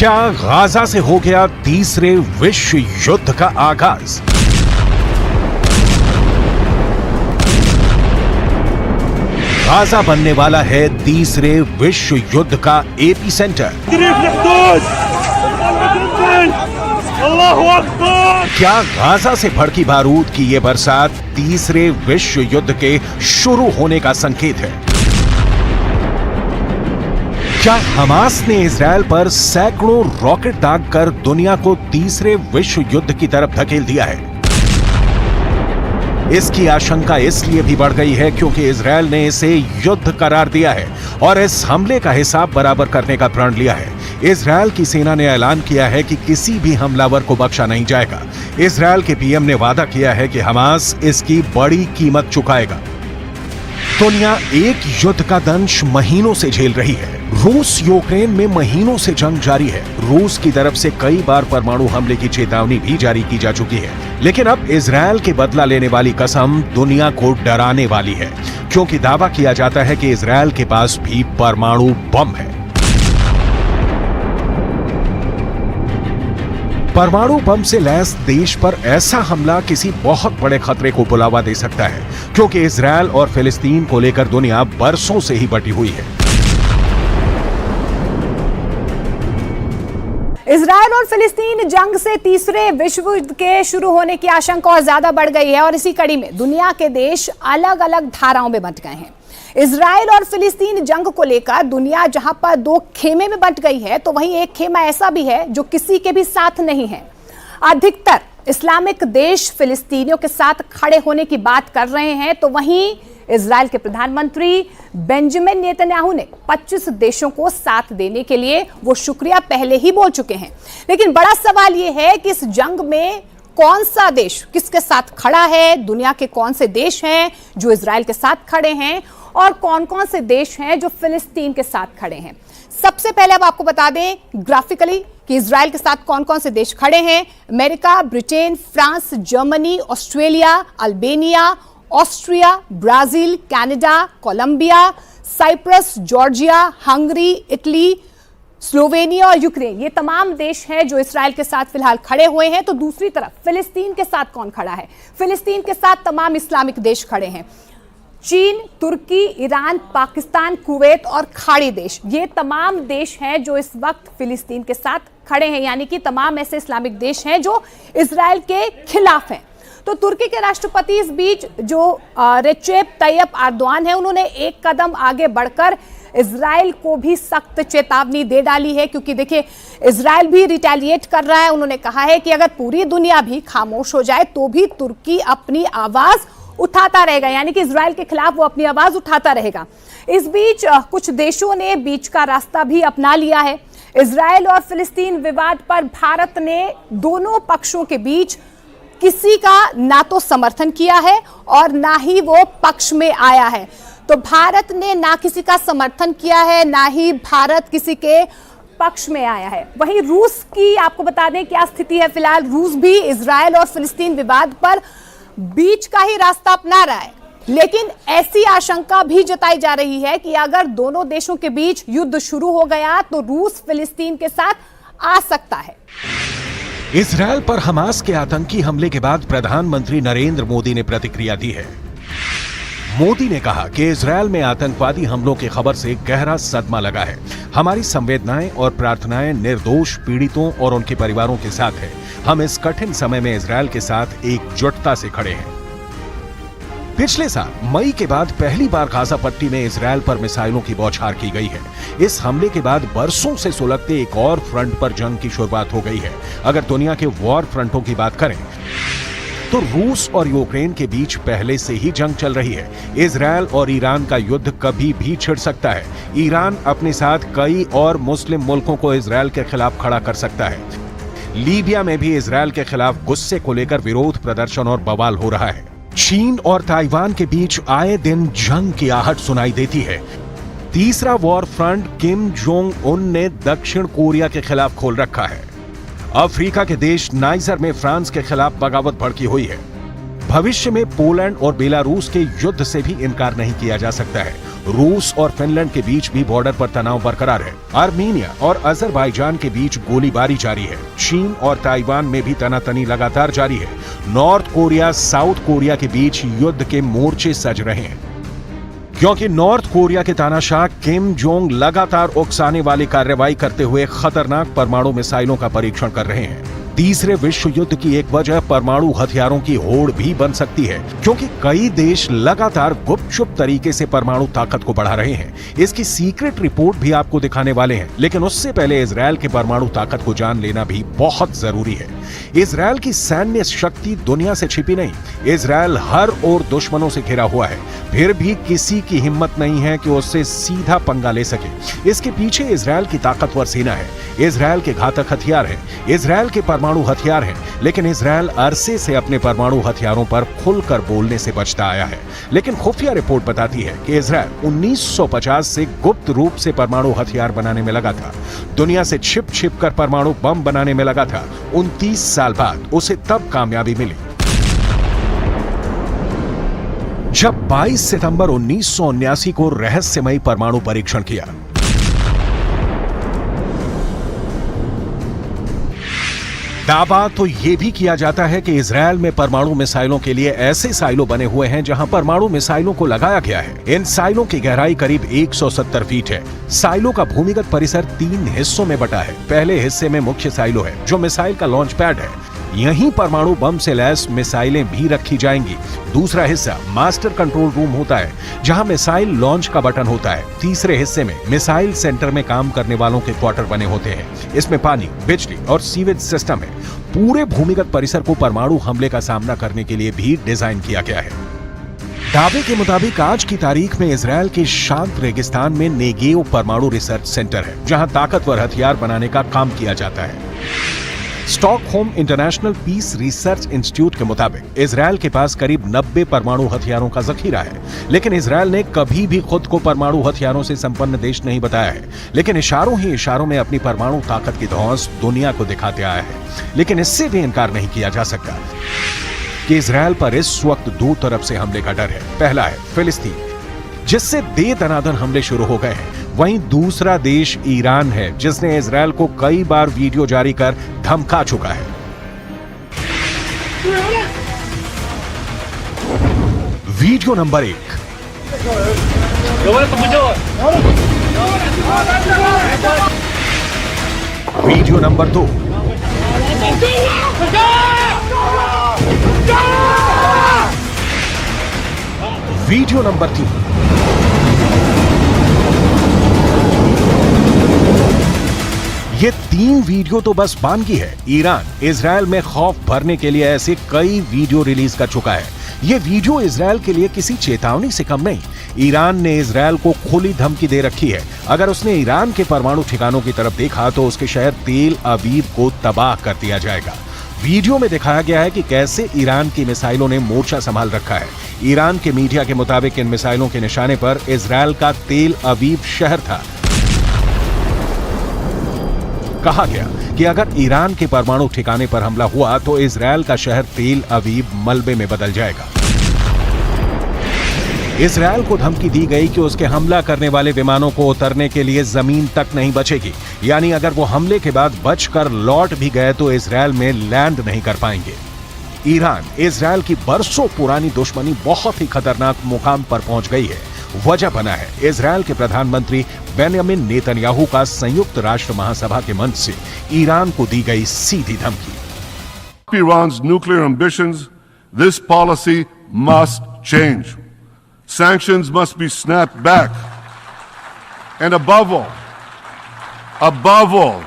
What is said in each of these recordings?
क्या गाजा से हो गया तीसरे विश्व युद्ध का आगाज? गाजा बनने वाला है तीसरे विश्व युद्ध का एपी सेंटर। क्या गाजा से भड़की बारूद की ये बरसात तीसरे विश्व युद्ध के शुरू होने का संकेत है? क्या हमास ने इजरायल पर सैकड़ों रॉकेट दागकर दुनिया को तीसरे विश्व युद्ध की तरफ धकेल दिया है? इसकी आशंका इसलिए भी बढ़ गई है क्योंकि इजरायल ने इसे युद्ध करार दिया है और इस हमले का हिसाब बराबर करने का प्रण लिया है। इजरायल की सेना ने ऐलान किया है कि किसी भी हमलावर को बख्शा नहीं जाएगा। इजरायल के पीएम ने वादा किया है कि हमास इसकी बड़ी कीमत चुकाएगा। दुनिया एक युद्ध का दंश महीनों से झेल रही है। रूस यूक्रेन में महीनों से जंग जारी है। रूस की तरफ से कई बार परमाणु हमले की चेतावनी भी जारी की जा चुकी है, लेकिन अब इजरायल के बदला लेने वाली कसम दुनिया को डराने वाली है, क्योंकि दावा किया जाता है कि इजरायल के पास भी परमाणु बम है। परमाणु बम से लैस देश पर ऐसा हमला किसी बहुत बड़े खतरे को बुलावा दे सकता है, क्योंकि इजरायल और फिलिस्तीन को लेकर दुनिया बरसों से ही बटी हुई है। इजरायल और फिलिस्तीन जंग से तीसरे विश्व युद्ध के शुरू होने की आशंका और ज्यादा बढ़ गई है और इसी कड़ी में दुनिया के देश अलग अलग धाराओं में बंट गए हैं। इजरायल और फिलिस्तीन जंग को लेकर दुनिया जहां पर दो खेमे में बंट गई है, तो वहीं एक खेमा ऐसा भी है जो किसी के भी साथ नहीं है। अधिकतर इस्लामिक देश फिलिस्तीनियों के साथ खड़े होने की बात कर रहे हैं, तो वहीं इजरायल के प्रधानमंत्री बेंजामिन नेतन्याहू ने 25 देशों को साथ देने के लिए वो शुक्रिया पहले ही बोल चुके हैं। लेकिन बड़ा सवाल ये है कि इस जंग में कौन सा देश किसके साथ खड़ा है, दुनिया के कौन से देश हैं जो इजरायल के साथ खड़े हैं और कौन कौन से देश हैं जो फिलिस्तीन के साथ खड़े हैं। सबसे पहले अब आपको बता दें ग्राफिकली कि इजरायल के साथ कौन कौन से देश खड़े हैं। America, Britain, France, Germany, Australia, Albania, Austria, Brazil, Canada, Colombia, Cyprus, Georgia, Hungary, Italy, Slovenia और यूक्रेन, ये तमाम देश हैं जो इजरायल के साथ फिलहाल खड़े हुए हैं। तो दूसरी तरफ फिलिस्तीन के साथ कौन खड़ा है? फिलिस्तीन के साथ तमाम इस्लामिक देश खड़े हैं। चीन, तुर्की, ईरान, पाकिस्तान, कुवैत और खाड़ी देश, ये तमाम देश हैं जो इस वक्त फिलिस्तीन के साथ खड़े हैं, यानी कि तमाम ऐसे इस्लामिक देश हैं जो इजरायल के खिलाफ हैं। तो तुर्की के राष्ट्रपति इस बीच जो रेसेप तैयप एर्दोआन है, उन्होंने एक कदम आगे बढ़कर इजरायल को भी सख्त चेतावनी दे डाली है, क्योंकि देखिए इजरायल भी रिटेलिएट कर रहा है। उन्होंने कहा है कि अगर पूरी दुनिया भी खामोश हो जाए तो भी तुर्की अपनी आवाज उठाता रहेगा, यानी कि इजरायल के खिलाफ वो अपनी आवाज उठाता रहेगा। इस बीच कुछ देशों ने बीच का रास्ता भी अपना लिया है। इजरायल और फिलिस्तीन विवाद पर भारत ने दोनों पक्षों के बीच किसी का ना तो समर्थन किया है और ना ही वो पक्ष में आया है। तो भारत ने ना किसी का समर्थन किया है, ना ही भारत किसी के पक्ष में आया है। वहीं रूस की आपको बता दें क्या स्थिति है। फिलहाल रूस भी इजरायल और फिलिस्तीन विवाद पर बीच का ही रास्ता अपना रहा है, लेकिन ऐसी आशंका भी जताई जा रही है कि अगर दोनों देशों के बीच युद्ध शुरू हो गया तो रूस फिलिस्तीन के साथ आ सकता है। इजरायल पर हमास के आतंकी हमले के बाद प्रधानमंत्री नरेंद्र मोदी ने प्रतिक्रिया दी है। मोदी ने कहा कि इजरायल में आतंकवादी हमलों की खबर से गहरा सदमा लगा है। हमारी संवेदनाएं और प्रार्थनाएं निर्दोष पीड़ितों और उनके परिवारों के साथ है। हम इस कठिन समय में इजरायल के साथ एकजुटता से खड़े हैं। पिछले साल मई के बाद पहली बार गाजा पट्टी में इजरायल पर मिसाइलों की बौछार की गई है। इस हमले के बाद बरसों से सुलगते एक और फ्रंट पर जंग की शुरुआत हो गई है। अगर दुनिया के वॉर फ्रंटों की बात करें तो रूस और यूक्रेन के बीच पहले से ही जंग चल रही है। इजरायल और ईरान का युद्ध कभी भी छिड़ सकता है। ईरान अपने साथ कई और मुस्लिम मुल्कों को इजरायल के खिलाफ खड़ा कर सकता है। लीबिया में भी इजरायल के खिलाफ गुस्से को लेकर विरोध प्रदर्शन और बवाल हो रहा है। चीन और ताइवान के बीच आए दिन जंग की आहट सुनाई देती है। तीसरा war front Kim Jong Un ने दक्षिण कोरिया के खिलाफ खोल रखा है। अफ्रीका के देश नाइजर में फ्रांस के खिलाफ बगावत भड़की हुई है। भविष्य में पोलैंड और बेलारूस के युद्ध से भी इनकार नहीं किया जा सकता है। रूस और फिनलैंड के बीच भी बॉर्डर पर तनाव बरकरार है। आर्मीनिया और अजरबैजान के बीच गोलीबारी जारी है। चीन और ताइवान में भी तनातनी लगातार जारी है। नॉर्थ कोरिया साउथ कोरिया के बीच युद्ध के मोर्चे सज रहे हैं, क्योंकि नॉर्थ कोरिया के तानाशाह किम जोंग लगातार उकसाने वाली कार्रवाई करते हुए खतरनाक परमाणु मिसाइलों का परीक्षण कर रहे हैं। तीसरे विश्व युद्ध की एक वजह परमाणु हथियारों की होड़ भी बन सकती है, क्योंकि कई देश लगातार गुपचुप तरीके से परमाणु ताकत को बढ़ा रहे हैं। इसकी सीक्रेट रिपोर्ट भी आपको दिखाने वाले हैं, लेकिन उससे पहले इजरायल के परमाणु ताकत को जान लेना भी बहुत जरूरी है। इजरायल की सैन्य शक्ति दुनिया से छिपी नहीं। इजरायल हर ओर दुश्मनों से घिरा हुआ है, फिर भी किसी की हिम्मत नहीं है कि उससे सीधा पंगा ले सके। इसके पीछे इजरायल की ताकतवर सेना है, इजरायल के घातक हथियार है, इजरायल के परमाणु हथियार हैं, लेकिन इजरायल अरसे से अपने परमाणु हथियारों पर खुलकर बोलने से बचता आया है। लेकिन खुफिया रिपोर्ट बताती है कि इजरायल 1950 से गुप्त रूप से परमाणु हथियार बनाने में लगा था, दुनिया से छिप कर परमाणु बम बनाने में लगा था। 29 साल बाद उसे तब कामयाबी मिली जब 22 सितंबर 1979 को रहस्यमयी परमाणु परीक्षण किया। दावा तो यह भी किया जाता है कि इजरायल में परमाणु मिसाइलों के लिए ऐसे साइलो बने हुए हैं जहां परमाणु मिसाइलों को लगाया गया है। इन साइलों की गहराई करीब 170 फीट है। साइलो का भूमिगत परिसर 3 हिस्सों में बटा है। पहले हिस्से में मुख्य साइलो है, जो मिसाइल का लॉन्च पैड है। यहीं परमाणु बम से लैस मिसाइलें भी रखी जाएंगी। दूसरा हिस्सा मास्टर कंट्रोल रूम होता है, जहां मिसाइल लॉन्च का बटन होता है। तीसरे हिस्से में मिसाइल सेंटर में काम करने वालों के क्वार्टर बने होते हैं। इसमें पानी, बिजली और सीवेज सिस्टम है। पूरे भूमिगत परिसर को परमाणु हमले का सामना करने के लिए भी डिजाइन किया गया है। दावे के मुताबिक आज की तारीख में इजरायल के शांत रेगिस्तान में नेगेव परमाणु रिसर्च सेंटर है, जहां ताकतवर हथियार बनाने का काम किया जाता है। Stockholm International Peace Research Institute के मुताबिक इजरायल के पास करीब 90 परमाणु हथियारों का जखीरा है, लेकिन इजरायल ने कभी भी खुद को परमाणु हथियारों से संपन्न देश नहीं बताया है, लेकिन इशारों ही इशारों में अपनी परमाणु ताकत की धौंस दुनिया को दिखाते आया है। लेकिन इससे भी इनकार नहीं किया जा सकता कि इजरायल पर इस वक्त 2 तरफ से हमले का डर है। पहला है फिलिस्तीन, जिससे दे दनादन हमले शुरू हो गए हैं। वहीं दूसरा देश ईरान है, जिसने इजरायल को कई बार वीडियो जारी कर धमका चुका है। Video number 1। Video number 2। Video number 3। ये 3 वीडियो तो बस बानगी है। ईरान इजरायल में खौफ भरने के लिए ऐसे कई वीडियो रिलीज कर चुका है। ये वीडियो इजरायल के लिए किसी चेतावनी से कम नहीं। ईरान ने इजरायल को खुली धमकी दे रखी है। अगर उसने ईरान के परमाणु ठिकानों की तरफ देखा तो उसके शहर तेल अवीव को तबाह कर दिया जाएगा। वीडियो में दिखाया गया है कि कैसे ईरान की मिसाइलों ने मोर्चा संभाल रखा है। ईरान के मीडिया के मुताबिक इन मिसाइलों के निशाने पर इजरायल का तेल अवीव शहर था। कहा गया कि अगर ईरान के परमाणु ठिकाने पर हमला हुआ तो इजरायल का शहर तेल अवीव मलबे में बदल जाएगा। इजरायल को धमकी दी गई कि उसके हमला करने वाले विमानों को उतरने के लिए जमीन तक नहीं बचेगी, यानी अगर वो हमले के बाद बचकर लौट भी गए तो इजरायल में लैंड नहीं कर पाएंगे। ईरान इजरायल की बरसों पुरानी दुश्मनी बहुत ही खतरनाक मुकाम पर पहुंच गई है। वजह बना है इजरायल के प्रधानमंत्री बेन्यामिन नेतन्याहू का संयुक्त राष्ट्र महासभा के मंच से ईरान को दी गई सीधी धमकी। Iran's nuclear ambitions, this policy must change. Sanctions must be snapped back. And above all,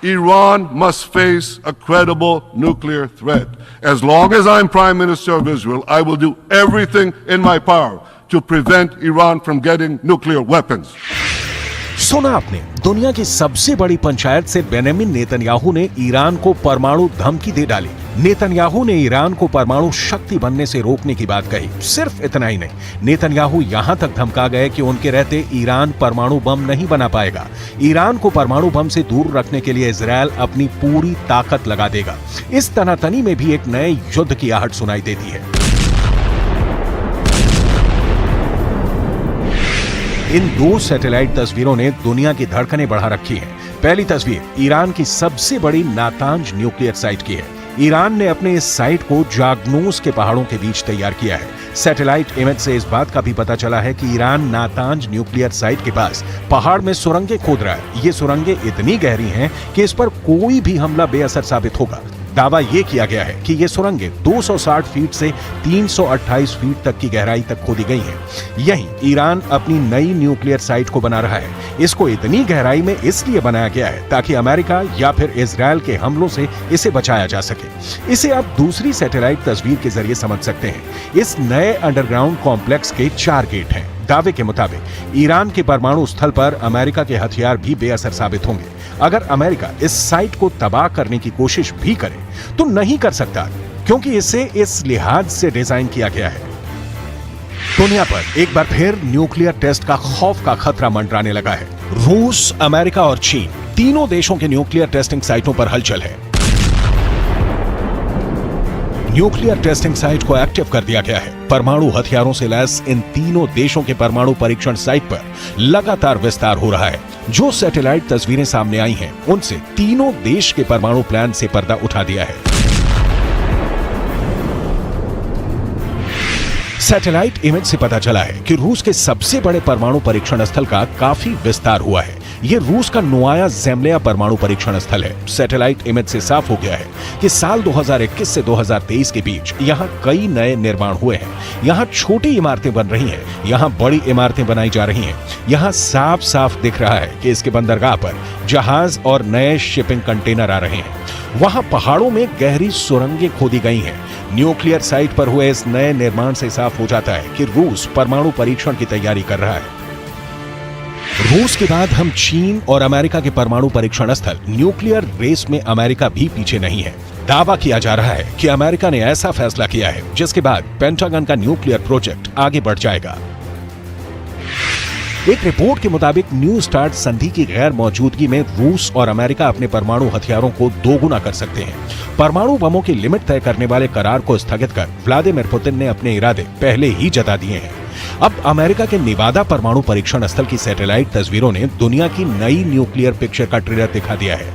Iran must face a credible nuclear threat. As long as I'm Prime Minister of Israel, I will do everything in my power to prevent Iran from getting nuclear weapons. सुना आपने, दुनिया की सबसे बड़ी पंचायत से Benjamin Netanyahu ने Iran को परमाणु धमकी दे डाली। नेतन्याहू ने ईरान को परमाणु शक्ति बनने से रोकने की बात कही। सिर्फ इतना ही नहीं, नेतन्याहू यहां तक धमका गए कि उनके रहते ईरान परमाणु बम नहीं बना पाएगा। ईरान को परमाणु बम से दूर रखने के लिए इजरायल अपनी पूरी ताकत लगा देगा। इस तनातनी में भी एक नए युद्ध की आहट सुनाई देती है। इन 2 सैटेलाइट तस्वीरों ने दुनिया की धड़कनें बढ़ा रखी हैं। पहली तस्वीर ईरान की सबसे बड़ी नातांज न्यूक्लियर साइट की है। ईरान ने अपने इस साइट को जागनोस के पहाड़ों के बीच तैयार किया है। सैटेलाइट इमेज से इस बात का भी पता चला है कि ईरान नातांज न्यूक्लियर साइट के पास पहाड़ में सुरंगें खोद रहा है। ये सुरंगें इतनी गहरी हैं कि इस पर कोई भी हमला बेअसर साबित होगा। दावा यह किया गया है कि ये सुरंगें 260 फीट से 328 फीट तक की गहराई तक खोदी गई हैं। यहीं ईरान अपनी नई न्यूक्लियर साइट को बना रहा है। इसको इतनी गहराई में इसलिए बनाया गया है ताकि अमेरिका या फिर इजरायल के हमलों से इसे बचाया जा सके। इसे आप दूसरी सैटेलाइट तस्वीर के जरिए समझ सकते हैं। इस नए अंडरग्राउंड कॉम्प्लेक्स के 4 गेट हैं। दावे के मुताबिक ईरान के परमाणु स्थल पर अमेरिका के हथियार भी बेअसर साबित होंगे। अगर अमेरिका इस साइट को तबाह करने की कोशिश भी करे तो नहीं कर सकता, क्योंकि इसे इस लिहाज से डिजाइन किया गया है। दुनिया पर एक बार फिर न्यूक्लियर टेस्ट का खौफ का खतरा मंडराने लगा है। रूस, अमेरिका और चीन तीनों देशों के न्यूक्लियर टेस्टिंग साइटों पर हलचल है। न्यूक्लियर टेस्टिंग साइट को एक्टिव कर दिया गया है। परमाणु हथियारों से लैस इन तीनों देशों के परमाणु परीक्षण साइट पर लगातार विस्तार हो रहा है। जो सैटेलाइट तस्वीरें सामने आई हैं, उनसे तीनों देश के परमाणु प्लान से पर्दा उठा दिया है। सैटेलाइट इमेज से पता चला है कि रूस के सबसे बड़े परमाणु परीक्षण स्थल का काफी विस्तार हुआ है। यह रूस का नोवाया ज़ेम्ल्या परमाणु परीक्षण स्थल है। सैटेलाइट इमेज से साफ हो गया है कि साल 2021 से 2023 के बीच यहां कई नए निर्माण हुए हैं। यहां छोटी इमारतें बन रही हैं, यहां बड़ी इमारतें बनाई जा रही हैं। यहां साफ साफ दिख रहा है कि इसके बंदरगाह पर जहाज और नए शिपिंग कंटेनर आ रहे हैं। वहां पहाड़ों में गहरी सुरंगें खोदी गई हैं। न्यूक्लियर साइट पर हुए इस नए निर्माण से साफ हो जाता है कि रूस परमाणु परीक्षण की तैयारी कर रहा है। रूस के बाद हम चीन और अमेरिका के परमाणु परीक्षण स्थल न्यूक्लियर रेस में अमेरिका भी पीछे नहीं है। दावा किया जा रहा है कि अमेरिका ने ऐसा फैसला किया है जिसके बाद पेंटागन का न्यूक्लियर प्रोजेक्ट आगे बढ़ जाएगा। एक रिपोर्ट के मुताबिक न्यू स्टार्ट संधि की गैर मौजूदगी में रूस और अमेरिका अपने परमाणु हथियारों को दोगुना कर सकते हैं। परमाणु बमों की लिमिट तय करने वाले करार को स्थगित कर व्लादिमीर पुतिन ने अपने इरादे पहले ही जता दिए हैं। अब अमेरिका के नेवादा परमाणु परीक्षण स्थल की सैटेलाइट तस्वीरों ने दुनिया की नई न्यूक्लियर पिक्चर का ट्रेलर दिखा दिया है।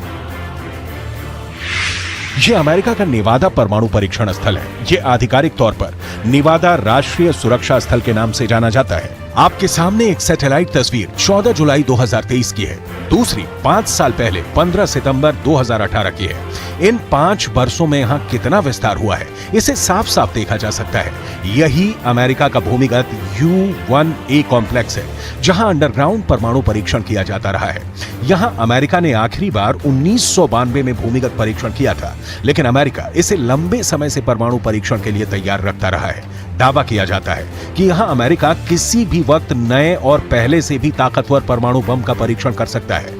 ये अमेरिका का नेवादा परमाणु परीक्षण स्थल है। ये आधिकारिक तौर पर नेवादा राष्ट्रीय सुरक्षा स्थल के नाम से जाना जाता है। आपके सामने एक सैटेलाइट तस्वीर 14 जुलाई 2023 की है। दूसरी 5 साल पहले 15 सितंबर 2018 की है। इन 5 वर्षों में यहाँ कितना विस्तार हुआ है, इसे साफ साफ देखा जा सकता है। यही अमेरिका का भूमिगत U-1A कॉम्प्लेक्स है, जहां अंडरग्राउंड परमाणु परीक्षण किया जाता रहा है। यहाँ अमेरिका ने आखिरी बार 1992 में भूमिगत परीक्षण किया था, लेकिन अमेरिका इसे लंबे समय से परमाणु परीक्षण के लिए तैयार रखता रहा है। दावा किया जाता है कि यहाँ अमेरिका किसी भी वक्त नए और पहले से भी ताकतवर परमाणु बम का परीक्षण कर सकता है।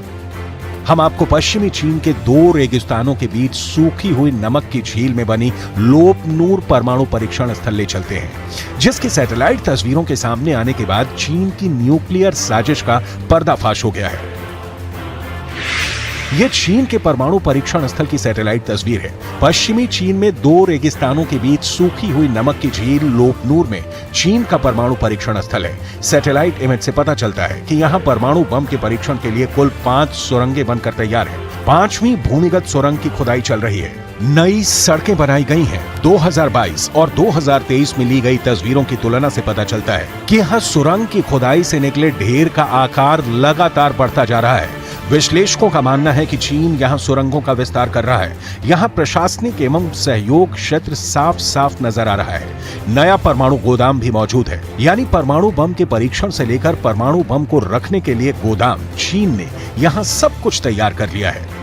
हम आपको पश्चिमी चीन के 2 रेगिस्तानों के बीच सूखी हुई नमक की झील में बनी लोपनूर परमाणु परीक्षण स्थल ले चलते हैं, जिसकी सैटेलाइट तस्वीरों के सामने आने के बाद चीन की न्यूक्लियर साजिश का पर्दाफाश हो गया है। यह चीन के परमाणु परीक्षण स्थल की सैटेलाइट तस्वीर है। पश्चिमी चीन में 2 रेगिस्तानों के बीच सूखी हुई नमक की झील लोपनूर में चीन का परमाणु परीक्षण स्थल है। सैटेलाइट इमेज से पता चलता है कि यहाँ परमाणु बम के परीक्षण के लिए कुल 5 सुरंगें बनकर तैयार हैं। 5वीं भूमिगत सुरंग की खुदाई चल रही है। नई सड़कें बनाई गई हैं। 2022 और 2023 में ली गई तस्वीरों की तुलना से पता चलता है कि यहाँ सुरंग की खुदाई से निकले ढेर का आकार लगातार बढ़ता जा रहा है। विश्लेषकों का मानना है कि चीन यहां सुरंगों का विस्तार कर रहा है। यहां प्रशासनिक एवं सहयोग क्षेत्र साफ साफ नजर आ रहा है। नया परमाणु गोदाम भी मौजूद है, यानी परमाणु बम के परीक्षण से लेकर परमाणु बम को रखने के लिए गोदाम चीन ने यहां सब कुछ तैयार कर लिया है।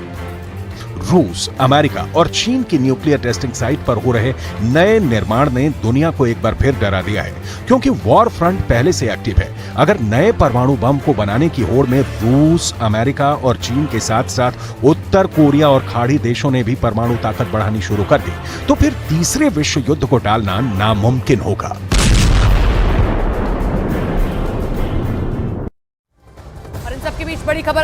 रूस, अमेरिका और चीन की न्यूक्लियर टेस्टिंग साइट पर हो रहे नए निर्माण ने दुनिया को एक बार फिर डरा दिया है, क्योंकि वॉर फ्रंट पहले से एक्टिव है। अगर नए परमाणु बम को बनाने की होड़ में रूस, अमेरिका और चीन के साथ साथ उत्तर कोरिया और खाड़ी देशों ने भी परमाणु ताकत बढ़ानी शुरू कर दी, तो फिर तीसरे विश्व युद्ध को टालना नामुमकिन होगा। और इन सबके बीच बड़ी खबर